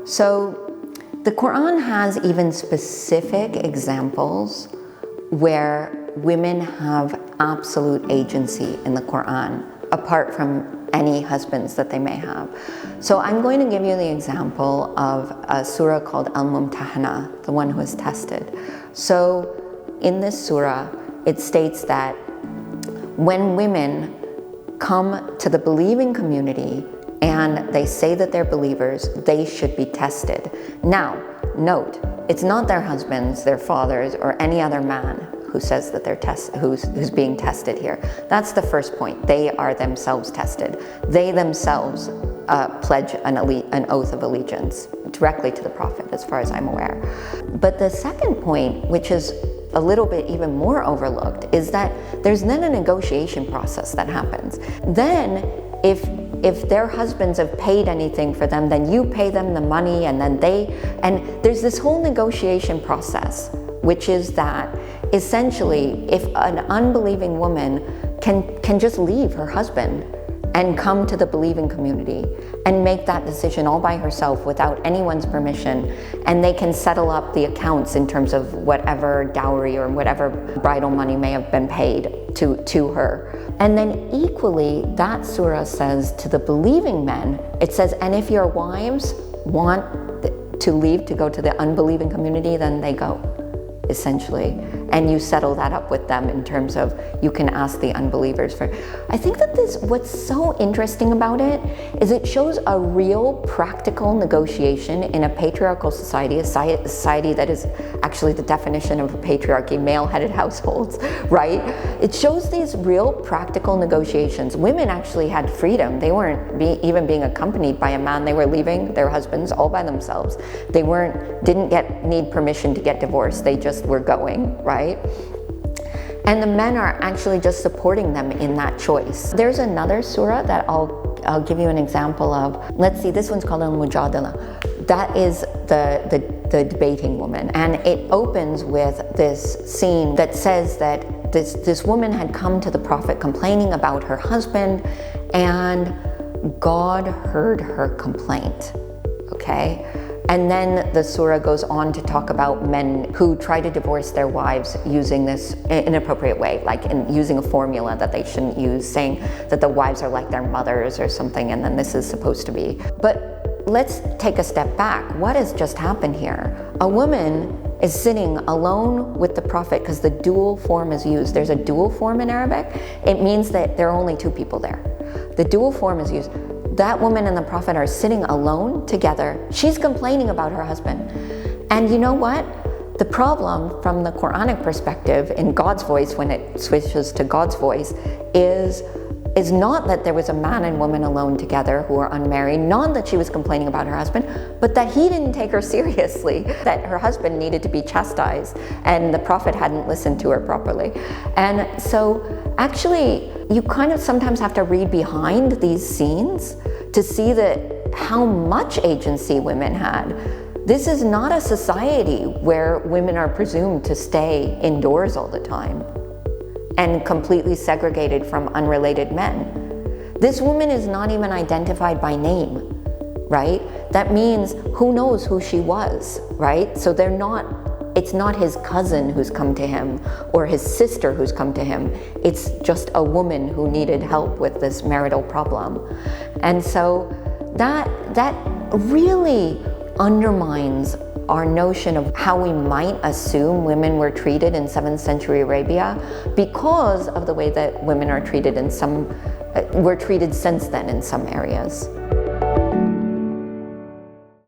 So the Qur'an has even specific examples where women have absolute agency in the Qur'an, apart from any husbands that they may have. So I'm going to give you the example of a surah called Al-Mumtahana, the one who is tested. So in this surah, it states that when women come to the believing community and they say that they're believers, they should be tested. Now, note, it's not their husbands, their fathers, or any other man who says that they're who's being tested here. That's the first point. They are themselves tested. They themselves pledge an oath of allegiance directly to the Prophet, as far as I'm aware. But the second point, which is a little bit even more overlooked, is that there's then a negotiation process that happens. Then, if their husbands have paid anything for them, then you pay them the money, and then there's this whole negotiation process, which is that essentially, if an unbelieving woman can just leave her husband and come to the believing community and make that decision all by herself without anyone's permission, and they can settle up the accounts in terms of whatever dowry or whatever bridal money may have been paid to her. And then equally, that surah says to the believing men, it says, and if your wives want to leave to go to the unbelieving community, then they go, essentially. And you settle that up with them in terms of you can ask the unbelievers for. I think that what's so interesting about it is it shows a real practical negotiation in a patriarchal society, a society that is actually the definition of a patriarchy, male-headed households, right? It shows these real practical negotiations. Women actually had freedom. They weren't even being accompanied by a man. They were leaving their husbands all by themselves. They didn't need permission to get divorced. They just were going, right? And the men are actually just supporting them in that choice. There's another surah that I'll give you an example of. Let's see, this one's called Al-Mujadala. That is the debating woman. And it opens with this scene that says that this woman had come to the Prophet complaining about her husband, and God heard her complaint, okay? And then the surah goes on to talk about men who try to divorce their wives using this inappropriate way, like using a formula that they shouldn't use, saying that the wives are like their mothers or something, and then this is supposed to be. But let's take a step back. What has just happened here? A woman is sitting alone with the Prophet, because the dual form is used. There's a dual form in Arabic. It means that there are only two people there. The dual form is used. That woman and the Prophet are sitting alone together. She's complaining about her husband. And you know what? The problem from the Quranic perspective in God's voice, when it switches to God's voice, is not that there was a man and woman alone together who are unmarried, not that she was complaining about her husband, but that he didn't take her seriously, that her husband needed to be chastised and the Prophet hadn't listened to her properly. And so actually, you kind of sometimes have to read behind these scenes to see that how much agency women had. This is not a society where women are presumed to stay indoors all the time and completely segregated from unrelated men. This woman is not even identified by name, right? That means who knows who she was, right? So it's not his cousin who's come to him or his sister who's come to him. It's just a woman who needed help with this marital problem. And so that really undermines our notion of how we might assume women were treated in 7th century Arabia, because of the way that women are treated were treated since then in some areas.